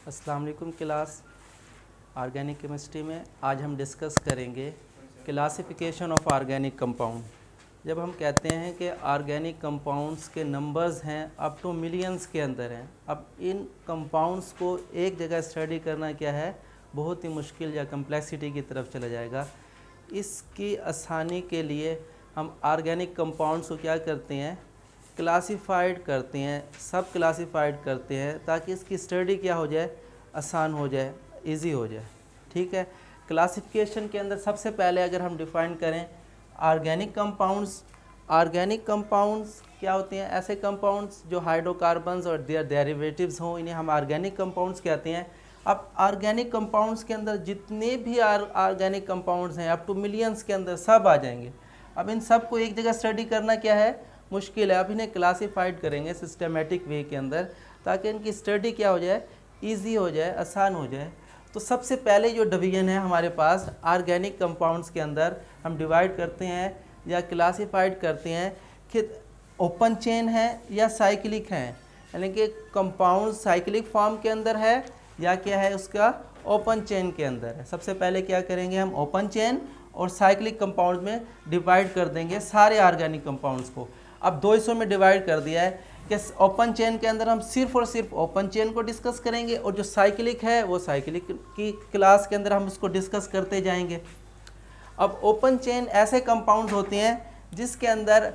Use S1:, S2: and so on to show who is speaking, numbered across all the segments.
S1: अस्सलाम वालेकुम class. Organic chemistry में आज हम डिस्कस करेंगे क्लासिफिकेशन ऑफ ऑर्गेनिक कंपाउंड। जब हम कहते हैं कि ऑर्गेनिक कंपाउंड्स के नंबर्स हैं अप टू मिलियंस के अंदर हैं, अब इन कंपाउंड्स को एक जगह स्टडी करना क्या है, बहुत ही मुश्किल या कम्प्लेक्सिटी की तरफ चला जाएगा। इसकी आसानी के लिए हम ऑर्गेनिक कंपाउंड्स को क्या करते हैं, क्लासिफाइड करते हैं, सब क्लासिफाइड करते हैं ताकि इसकी स्टडी क्या हो जाए, आसान हो जाए, इजी हो जाए। ठीक है। क्लासिफिकेशन के अंदर सबसे पहले अगर हम डिफ़ाइन करें ऑर्गेनिक कंपाउंड्स क्या होते हैं, ऐसे कंपाउंड्स जो हाइड्रोकार्बन्स और देयर डेरिवेटिव्स हों, इन्हें हम ऑर्गेनिक कंपाउंड्स कहते हैं। अब ऑर्गेनिक कंपाउंड्स के अंदर जितने भी ऑर्गेनिक कंपाउंड्स हैं अप टू मिलियंस के अंदर सब आ जाएंगे। अब इन सब को एक जगह स्टडी करना क्या है, मुश्किल है। अब इन्हें क्लासिफाइड करेंगे सिस्टमेटिक वे के अंदर ताकि इनकी स्टडी क्या हो जाए, ईजी हो जाए, आसान हो जाए। तो सबसे पहले जो डिवीज़न है हमारे पास ऑर्गेनिक कंपाउंड्स के अंदर हम डिवाइड करते हैं या क्लासिफाइड करते हैं कि ओपन चेन है या साइक्लिक है, यानी कि कंपाउंड साइक्लिक फॉर्म के अंदर है या क्या है उसका ओपन चेन के अंदर है। सबसे पहले क्या करेंगे, हम ओपन चेन और साइक्लिक कंपाउंड में डिवाइड कर देंगे सारे ऑर्गेनिक कंपाउंड्स को। अब दो हिस्सों में डिवाइड कर दिया है कि ओपन चेन के अंदर हम सिर्फ और सिर्फ ओपन चेन को डिस्कस करेंगे और जो साइक्लिक है वो साइक्लिक की क्लास के अंदर हम उसको डिस्कस करते जाएंगे। अब ओपन चेन ऐसे कंपाउंड्स होते हैं जिसके अंदर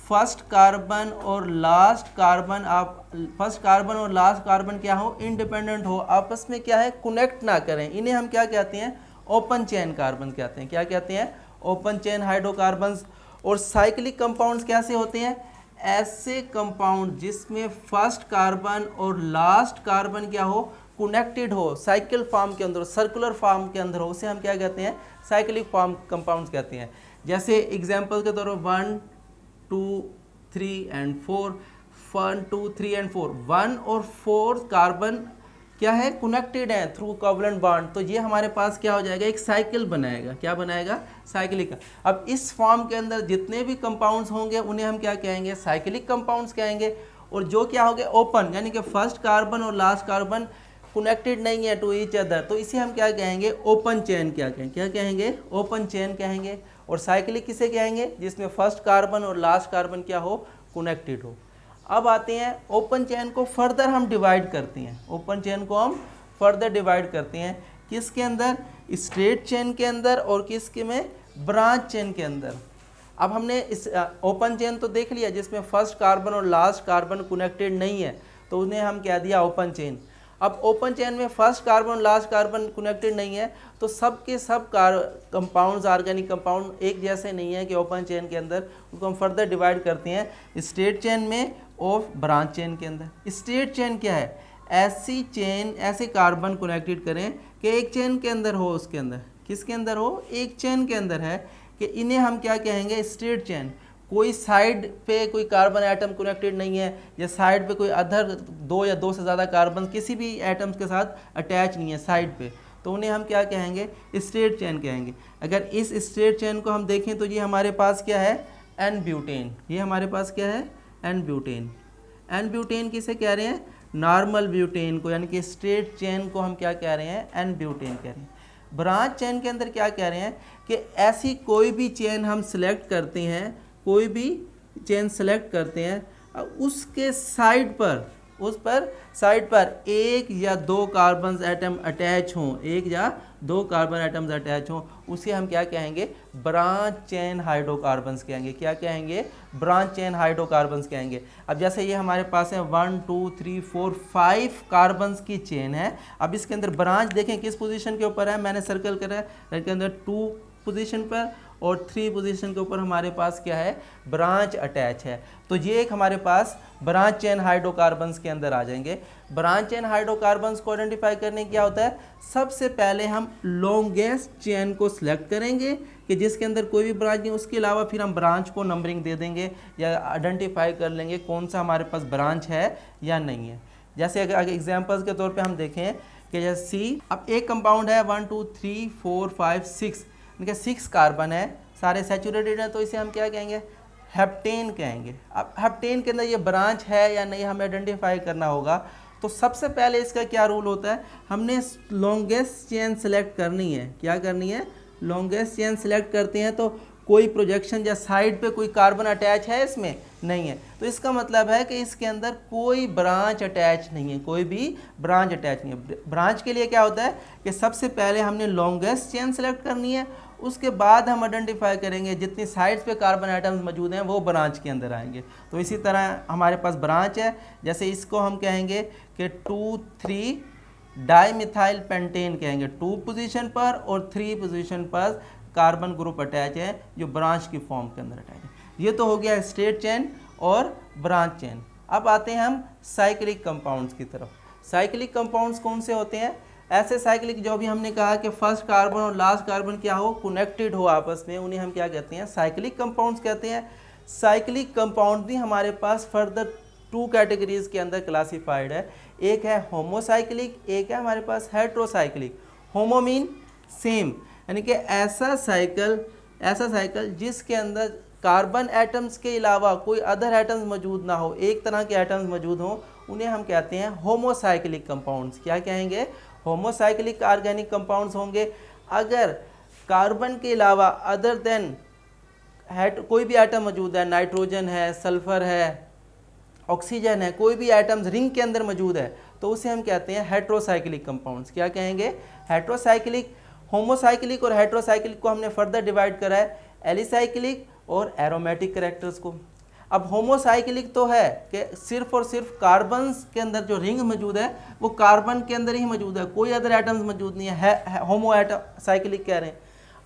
S1: फर्स्ट कार्बन और लास्ट कार्बन क्या हो, इंडिपेंडेंट हो, आपस में क्या है कनेक्ट ना करें, इन्हें हम क्या कहते हैं, ओपन चेन कार्बन कहते हैं। क्या कहते हैं, ओपन चेन हाइड्रोकार्बन्स। और साइक्लिक कंपाउंड्स कैसे होते हैं, ऐसे कंपाउंड जिसमें फर्स्ट कार्बन और लास्ट कार्बन क्या हो, कनेक्टेड हो, साइकिल फॉर्म के अंदर, सर्कुलर फॉर्म के अंदर हो, उसे हम क्या कहते हैं, साइक्लिक फॉर्म कंपाउंड्स कहते हैं। जैसे एग्जांपल के तौर पर 1 2 3 एंड 4, 1 2 3 एंड 4, 1 और 4 कार्बन क्या है, कनेक्टेड है थ्रू कोवलेंट बॉन्ड, तो ये हमारे पास क्या हो जाएगा, एक साइकिल बनाएगा। क्या बनाएगा, साइक्लिक। अब इस फॉर्म के अंदर जितने भी कंपाउंड्स होंगे उन्हें हम क्या कहेंगे, साइक्लिक कंपाउंड्स कहेंगे। और जो क्या हो गए ओपन, यानी कि फर्स्ट कार्बन और लास्ट कार्बन कनेक्टेड नहीं है टू ईच अदर, तो इसे हम क्या कहेंगे, ओपन चेन क्या कहेंगे, ओपन चेन कहेंगे। और साइक्लिक किसे कहेंगे, जिसमें फर्स्ट कार्बन और लास्ट कार्बन क्या हो, कनेक्टेड हो। अब आते हैं ओपन चेन को फर्दर हम डिवाइड करते हैं, ओपन चेन को हम फर्दर डिवाइड करते हैं किसके अंदर, स्ट्रेट चेन के अंदर और किसके में, ब्रांच चेन के अंदर। अब हमने इस ओपन चेन तो देख लिया जिसमें फर्स्ट कार्बन और लास्ट कार्बन कनेक्टेड नहीं है, तो उन्हें हम कह दिया ओपन चेन। अब ओपन चेन में फर्स्ट कार्बन और लास्ट कार्बन कनेक्टेड नहीं है, तो सब के सब कंपाउंड्स, ऑर्गेनिक कंपाउंड एक जैसे नहीं है कि ओपन चेन के अंदर, उनको हम फर्दर डिवाइड करते हैं स्ट्रेट चेन में और ब्रांच चेन के अंदर। स्ट्रेट चेन क्या है, ऐसी चेन, ऐसे कार्बन कनेक्टेड करें कि एक चेन के अंदर हो, उसके अंदर किसके अंदर हो, एक चेन के अंदर है, कि इन्हें हम क्या कहेंगे, स्ट्रेट चेन। कोई साइड पे कोई कार्बन एटम कनेक्टेड नहीं है, या साइड पे कोई अदर दो या दो से ज़्यादा कार्बन किसी भी एटम्स के साथ अटैच नहीं है साइड पे, तो उन्हें हम क्या कहेंगे, स्ट्रेट चेन कहेंगे। अगर इस स्ट्रेट चेन को हम देखें तो ये हमारे पास क्या है, एन ब्यूटेन। ये हमारे पास क्या है, एन ब्यूटेन। एन ब्यूटेन किसे कह रहे हैं, नॉर्मल ब्यूटेन को, यानी कि स्ट्रेट चेन को हम क्या कह रहे हैं, एन ब्यूटेन कह रहे हैं। ब्रांच चेन के अंदर क्या कह रहे हैं कि ऐसी कोई भी चेन हम सिलेक्ट करते हैं, कोई भी चेन सेलेक्ट करते हैं, उसके साइड पर, उस पर साइड पर एक या दो कार्बन एटम अटैच हों, एक या दो कार्बन एटम्स अटैच हों, उसे हम क्या कहेंगे, ब्रांच चेन हाइड्रोकार्बन्स कहेंगे। क्या कहेंगे, ब्रांच चेन हाइड्रोकार्बन्स कहेंगे। अब जैसे ये हमारे पास है 1 2 3 4 5 कार्बन्स की चेन है। अब इसके अंदर ब्रांच देखें किस पोजीशन के ऊपर है, मैंने सर्कल करा है, इसके अंदर 2 पोजीशन पर और 3 पोजीशन के ऊपर हमारे पास क्या है, ब्रांच अटैच है। तो ये एक हमारे पास ब्रांच चेन हाइड्रोकार्बन्स के अंदर आ जाएंगे। ब्रांच चेन हाइड्रोकार्बन्स को आइडेंटिफाई करने क्या होता है, सबसे पहले हम लॉन्गेस्ट चेन को सिलेक्ट करेंगे कि जिसके अंदर कोई भी ब्रांच नहीं, उसके अलावा फिर हम ब्रांच को नंबरिंग दे देंगे या आइडेंटिफाई कर लेंगे कौन सा हमारे पास ब्रांच है या नहीं है। जैसे अगर एग्जाम्पल्स के तौर पे हम देखें कि जैसे सी, अब एक कंपाउंड है 1 2 3 4 5 6, इनके 6 कार्बन है, सारे सैचुरेटेड हैं, तो इसे हम क्या कहेंगे, हेप्टेन कहेंगे। अब हेप्टेन के अंदर ये ब्रांच है या नहीं हमें आइडेंटिफाई करना होगा। तो सबसे पहले इसका क्या रूल होता है, हमने लॉन्गेस्ट चेन सेलेक्ट करनी है। क्या करनी है, लॉन्गेस्ट चेन सेलेक्ट करते हैं तो कोई प्रोजेक्शन या साइड पे कोई कार्बन अटैच है इसमें नहीं है, तो इसका मतलब है कि इसके अंदर कोई ब्रांच अटैच नहीं है, कोई भी ब्रांच अटैच नहीं है। ब्रांच के लिए क्या होता है कि सबसे पहले हमने लॉन्गेस्ट चेन सेलेक्ट करनी है, उसके बाद हम आइडेंटिफाई करेंगे जितनी साइड्स पे कार्बन आइटम्स मौजूद हैं वो ब्रांच के अंदर आएंगे। तो इसी तरह हमारे पास ब्रांच है, जैसे इसको हम कहेंगे कि 2,3 डाइमिथाइल पेंटेन कहेंगे, 2 पोजीशन पर और 3 पोजीशन पर कार्बन ग्रुप अटैच है जो ब्रांच की फॉर्म के अंदर अटैच है। ये तो हो गया स्ट्रेट चेन और ब्रांच चेन। अब आते हैं हम साइक्लिक कंपाउंड्स की तरफ। साइक्लिक कंपाउंड्स कौन से होते हैं, ऐसे साइक्लिक जो भी हमने कहा कि फर्स्ट कार्बन और लास्ट कार्बन क्या हो, कनेक्टेड हो आपस में, उन्हें हम क्या कहते हैं, साइक्लिक कंपाउंड्स कहते हैं। साइक्लिक कंपाउंड भी हमारे पास फर्दर 2 कैटेगरीज के अंदर क्लासिफाइड है, एक है होमोसाइक्लिक, एक है हमारे पास हेट्रोसाइक्लिक। होमो मीन सेम, यानी कि ऐसा साइकिल जिसके अंदर कार्बन एटम्स के अलावा कोई अदर एटम्स मौजूद ना हो, एक तरह के एटम्स मौजूद हों, उन्हें हम कहते हैं होमोसाइक्लिक कंपाउंड्स। क्या कहेंगे, होमोसाइक्लिक ऑर्गेनिक कंपाउंड्स होंगे अगर कार्बन के अलावा अदर देन कोई भी एटम मौजूद है, नाइट्रोजन है, सल्फर है, ऑक्सीजन है, कोई भी एटम्स रिंग के अंदर मौजूद है, तो उसे हम कहते हैं हेट्रोसाइक्लिक कंपाउंड्स। क्या कहेंगे, हेट्रोसाइक्लिक। होमोसाइक्लिक और हेट्रोसाइक्लिक को हमने फर्दर डिवाइड करा है एलिसाइक्लिक और एरोमेटिक कैरेक्टर्स को। अब होमोसाइक्लिक तो है कि सिर्फ और सिर्फ कार्बन के अंदर जो रिंग मौजूद है वो कार्बन के अंदर ही मौजूद है, कोई अदर एटम्स मौजूद नहीं है, होमो साइक्लिक कह रहे हैं।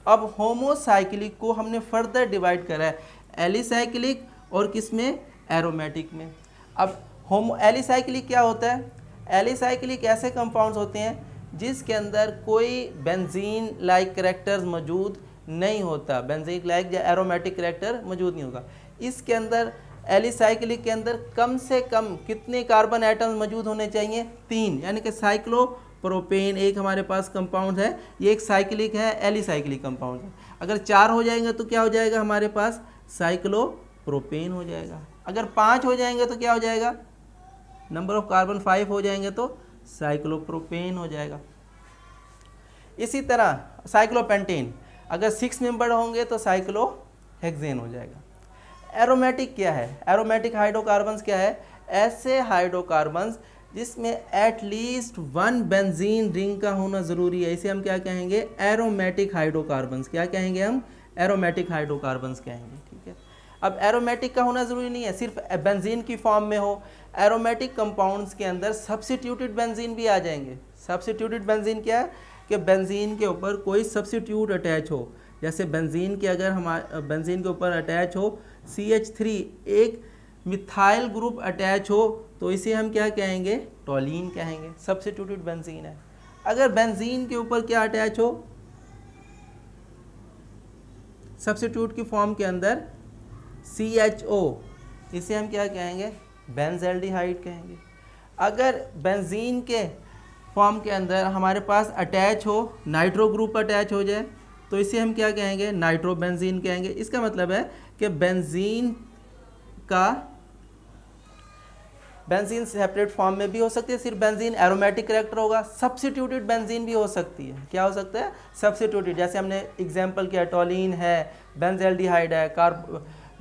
S1: अब होमोसाइक्लिक को हमने फर्दर डिवाइड करा है एलिसाइक्लिक और किस में, एरोमेटिक में। अब एलिसाइक्लिक क्या होता है, एलिसाइक्लिक ऐसे कंपाउंड्स होते हैं जिसके अंदर कोई बेंजीन लाइक कैरेक्टर्स मौजूद नहीं होता, बेंजीन लाइक या एरोमेटिक कैरेक्टर मौजूद नहीं होगा। इसके अंदर एलिसाइक्लिक के अंदर कम से कम कितने कार्बन एटम्स मौजूद होने चाहिए, 3, यानी कि साइक्लोप्रोपेन एक हमारे पास कंपाउंड है, ये एक साइक्लिक है, एलिसाइक्लिक कंपाउंड है। अगर 4 हो जाएंगे तो क्या हो जाएगा हमारे पास, साइक्लोप्रोपेन हो जाएगा। अगर 5 हो जाएंगे तो क्या हो जाएगा, नंबर ऑफ कार्बन 5 हो जाएंगे तो साइक्लोप्रोपेन हो जाएगा। इसी तरह साइक्लोपेंटेन अगर 6 मेंबर होंगे तो साइक्लोहेक्सेन हो जाएगा। एरोमेटिक क्या है, एरोमेटिक हाइड्रोकार्बन्स क्या है, ऐसे हाइड्रोकार्बन्स जिसमें एटलीस्ट 1 बेंजीन रिंग का होना ज़रूरी है, इसे हम क्या कहेंगे, एरोमेटिक हाइड्रोकार्बन्स। क्या कहेंगे हम, एरोमेटिक हाइड्रोकार्बन्स कहेंगे। ठीक है, अब एरोमेटिक का होना ज़रूरी नहीं है सिर्फ बेंजीन की फॉर्म में हो, एरोमेटिक कंपाउंड्स के अंदर सब्स्टिट्यूटेड बेंजीन भी आ जाएंगे। सब्स्टिट्यूटेड बेंजीन क्या है कि बेंजीन के ऊपर कोई सब्स्टिट्यूट अटैच हो, जैसे बेंजीन के अगर हमारे बेंजीन के ऊपर अटैच हो CH3 एक मिथाइल ग्रुप अटैच हो तो इसे हम क्या कहेंगे, टॉलीन कहेंगे, सब्स्टिट्यूटेड बेंजीन है। अगर बेंजीन के ऊपर क्या अटैच हो, सब्स्टिट्यूट की फॉर्म के अंदर CHO, इसे हम क्या कहेंगे, बेंजल्डिहाइड कहेंगे। अगर बेंजीन के फॉर्म के अंदर हमारे पास अटैच हो, नाइट्रो ग्रुप अटैच हो जाए तो इसे हम क्या कहेंगे, नाइट्रोबेंजीन कहेंगे। इसका मतलब है कि बेंजीन सेपरेट फॉर्म में भी हो सकती है, सिर्फ बेंजीन एरोमेटिक कैरेक्टर होगा, सब्स्टिट्यूटेड बेंजीन भी हो सकती है। क्या हो सकता है, सब्स्टिट्यूटेड, जैसे हमने एग्जांपल किया, टॉलीन है, बेंजल्डिहाइड है,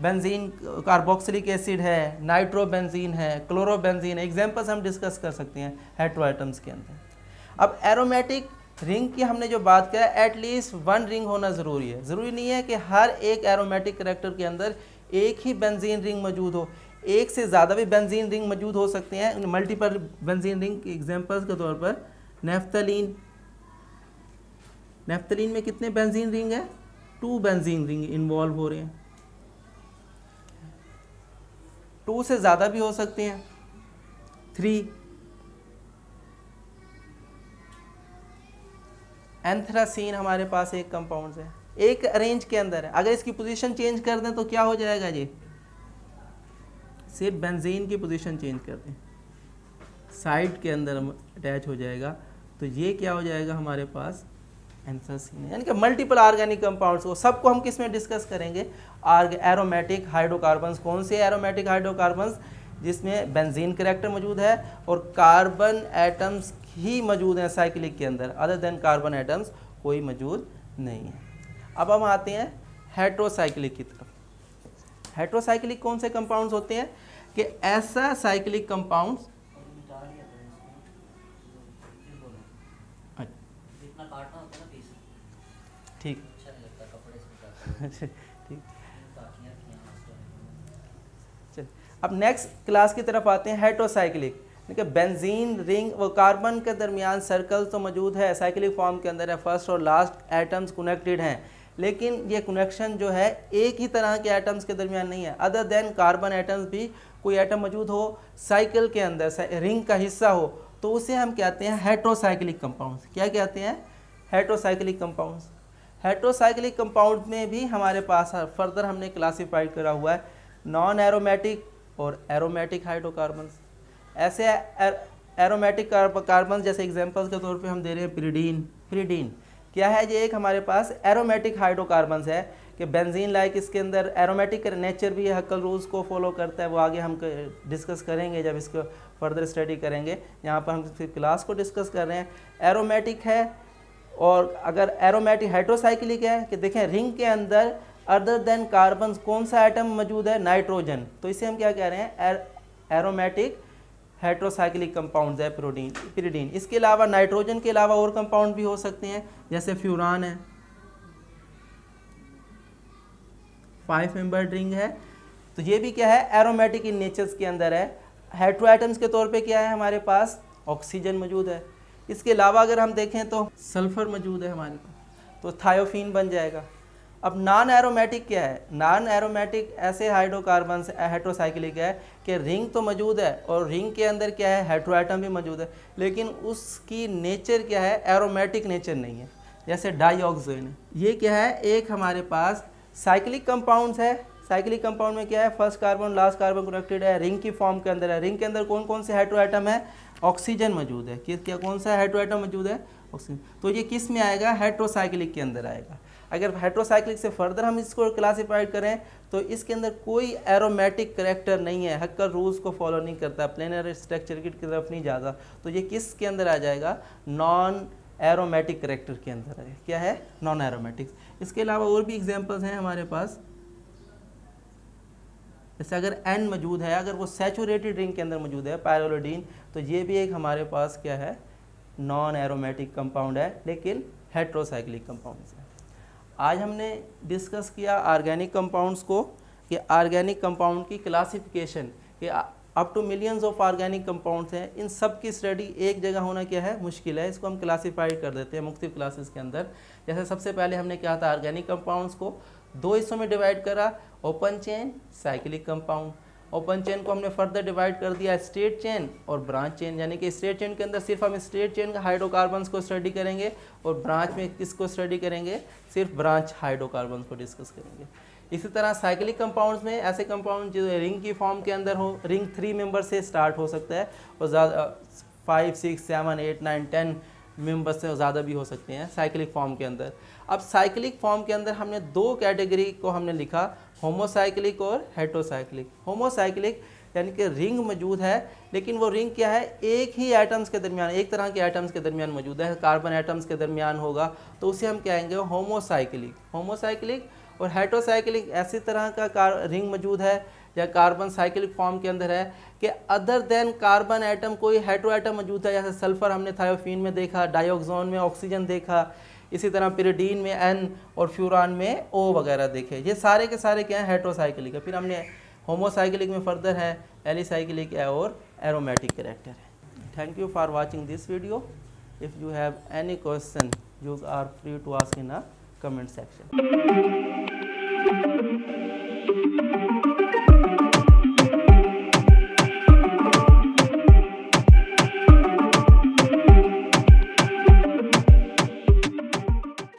S1: बेंजीन कार्बोक्सिलिक एसिड है, नाइट्रोबेंजीन है, क्लोरोबेंजीन है, एग्जांपल्स हम डिस्कस कर सकते हैं हेट्रो एटम्स के अंदर। अब एरोमेटिक रिंग की हमने जो बात किया, एटलीस्ट 1 रिंग होना ज़रूरी है। ज़रूरी नहीं है कि हर एक एरोमेटिक कैरेक्टर के अंदर एक ही बेंजीन रिंग मौजूद हो, एक से ज़्यादा भी बेंजीन रिंग मौजूद हो सकते हैं। मल्टीपल बेंजीन रिंग के एग्जांपल्स के तौर पर नेफ्थलीन, नेफ्थलीन में कितने बेंजीन रिंग है, 2 बेंजीन रिंग इन्वॉल्व हो रहे हैं, 2 से ज़्यादा भी हो सकते हैं, 3। एंथ्रासीन हमारे पास एक कंपाउंड है, एक रेंज के अंदर है। अगर इसकी पोजीशन चेंज कर दें तो क्या हो जाएगा जी, सिर्फ बेंजीन की पोजीशन चेंज कर दें, साइड के अंदर अटैच हो जाएगा तो ये क्या हो जाएगा हमारे पास, एंथ्रासीन, यानी कि मल्टीपल ऑर्गेनिक कंपाउंड्स को सबको हम किस में डिस्कस करेंगे, एरोमेटिक हाइड्रोकार्बन्स। कौन से एरोमेटिक हाइड्रोकार्बन्स, जिसमें बेंजीन करैक्टर मौजूद है और कार्बन एटम्स ही मौजूद हैं साइक्लिक के अंदर, अदर देन कार्बन एटम्स कोई मौजूद नहीं है। अब हम आते हैं हेट्रोसाइक्लिक की तरफ। हेट्रोसाइक्लिक कौन से कंपाउंड्स होते हैं कि ऐसा साइक्लिक कंपाउंड्स, ठीक ठीक। चल अब नेक्स्ट क्लास की तरफ आते हैं, हेट्रोसाइक्लिक, देखिए बेंजीन रिंग व कार्बन के दरमियान सर्कल तो मौजूद है, साइक्लिक फॉर्म के अंदर है, फर्स्ट और लास्ट एटम्स कनेक्टेड हैं, लेकिन ये कनेक्शन जो है एक ही तरह के एटम्स के दरमियान नहीं है, अदर देन कार्बन एटम्स भी कोई एटम मौजूद हो साइकिल के अंदर, रिंग का हिस्सा हो, तो उसे हम कहते हैं हेट्रोसाइक्लिक कंपाउंड्स। क्या कहते हैं, हेट्रोसाइक्लिक कंपाउंड्स। हेट्रोसाइक्लिक कंपाउंड में भी हमारे पास फर्दर हमने क्लासीफाइड करा हुआ है नॉन एरोमेटिक और एरोमेटिक हाइड्रोकार्बन्स। ऐसे एरोमेटिक कार्बन जैसे एग्जांपल्स के तौर पे हम दे रहे हैं पिरिडीन। पिरिडीन क्या है, ये एक हमारे पास एरोमेटिक हाइड्रोकार्बन्स है कि बेंजीन लाइक इसके अंदर एरोमेटिक नेचर भी हक्कल रूल्स को फॉलो करता है, वो आगे हम डिस्कस करेंगे जब इसको फर्दर स्टडी करेंगे। यहाँ पर हम क्लास को डिस्कस कर रहे हैं, एरोमेटिक है। और अगर एरोमेटिक हाइड्रोसाइक्लिक है कि देखें रिंग के अंदर अदर देन कार्बन कौन सा एटम मौजूद है, नाइट्रोजन, तो इसे हम क्या कह रहे हैं, एरोमेटिक हेट्रोसाइक्लिक कंपाउंड्स है पिरिडीन। इसके अलावा नाइट्रोजन के अलावा और कंपाउंड भी हो सकते हैं, जैसे फ्यूरान है, 5 मेंबर्ड रिंग है, तो ये भी क्या है, एरोमेटिक इन नेचर्स के अंदर है। हेट्रो एटम्स के तौर पे क्या है, हमारे पास ऑक्सीजन मौजूद है। इसके अलावा अगर हम देखें तो सल्फर मौजूद है हमारे पास, तो थायोफीन बन जाएगा। अब नॉन एरोमेटिक क्या है, नॉन एरोमेटिक ऐसे हाइड्रोकार्बन हेट्रोसाइक्लिक है कि रिंग तो मौजूद है और रिंग के अंदर क्या है, हेट्रो एटम भी मौजूद है, लेकिन उसकी नेचर क्या है, एरोमेटिक नेचर नहीं है, जैसे डाइऑक्सिन। ये क्या है, एक हमारे पास साइक्लिक कंपाउंड्स है। साइक्लिक कंपाउंड में क्या है, first carbon last carbon connected है, रिंग की फॉर्म के अंदर है। रिंग के अंदर कौन कौन से हेट्रो एटम है, ऑक्सीजन मौजूद है। क्या कौन सा हेट्रो एटम मौजूद है, ऑक्सीजन। तो ये किस में आएगा, हेट्रोसाइक्लिक के अंदर आएगा। अगर हेट्रोसाइक्लिक से फर्दर हम इसको क्लासीफाइड करें तो इसके अंदर कोई एरोमेटिक करैक्टर नहीं है, हक्कल रूल्स को फॉलो नहीं करता, प्लेनर स्ट्रक्चर की तरफ नहीं जाता, तो ये किस के अंदर आ जाएगा, नॉन एरोमेटिक करैक्टर के अंदर है। क्या है, नॉन एरोमेटिक। इसके अलावा और भी एग्जांपल्स हैं हमारे पास, जैसे अगर एन मौजूद है, अगर वो सैचुरेटेड रिंग के अंदर मौजूद है, पायरोलोडीन, तो ये भी एक हमारे पास क्या है, नॉन एरोमेटिक कंपाउंड है, लेकिन हेट्रोसाइक्लिक कंपाउंड्स है। आज हमने डिस्कस किया ऑर्गेनिक कंपाउंड्स को, कि ऑर्गेनिक कंपाउंड की क्लासिफिकेशन, कि up to millions of organic compounds हैं, इन सब की स्टडी एक जगह होना क्या है, मुश्किल है। इसको हम क्लासीफाइड कर देते हैं मुख्तलिफ क्लासेस के अंदर। जैसे सबसे पहले हमने क्या था, ऑर्गेनिक कंपाउंड्स को 2 हिस्सों में डिवाइड करा, open chain, cyclic compound. Open chain को हमने फर्दर डिवाइड कर दिया स्ट्रेट चेन और ब्रांच चेन, यानी कि स्ट्रेट चेन के अंदर सिर्फ हम स्ट्रेट चेन का हाइड्रोकार्बन्स को स्टडी करेंगे और ब्रांच में किसको स्टडी करेंगे, सिर्फ ब्रांच हाइड्रोकार्बन्स को डिस्कस करेंगे। इसी तरह साइक्लिक कंपाउंड्स में ऐसे कंपाउंड जो रिंग की फॉर्म के अंदर हो, रिंग 3 मेंबर से स्टार्ट हो सकता है और ज़्यादा 5, 6, 7, 8, 9, 10 मेंबर से ज़्यादा भी हो सकते हैं साइक्लिक फॉर्म के अंदर। अब साइक्लिक फॉर्म के अंदर हमने 2 कैटेगरी को हमने लिखा, होमोसाइक्लिक और हेट्रोसाइक्लिक। होमोसाइक्लिक यानी कि रिंग मौजूद है, लेकिन वो रिंग क्या है, एक ही एटम्स के दरमियान, एक तरह के एटम्स के दरमियान मौजूद है, कार्बन एटम्स के दरमियान होगा, तो उसे हम कहेंगे होमोसाइक्लिक। होमोसाइक्लिक और हेट्रोसाइक्लिक ऐसी तरह का रिंग मौजूद है या कार्बन साइक्लिक फॉर्म के अंदर है कि अदर देन कार्बन एटम कोई हेट्रो एटम मौजूद है, जैसे सल्फर हमने थायोफीन में देखा, डाइऑक्सोन में ऑक्सीजन देखा, इसी तरह पिरिडीन में एन और फ्यूरान में ओ वगैरह देखे। ये सारे के सारे क्या हैं, हेट्रोसाइक्लिक है। फिर हमने होमोसाइक्लिक में फर्दर है एलिसाइक्लिक है और एरोमेटिक कैरेक्टर है। Thank you for watching this video. If you have any question you are free to ask in a comment section.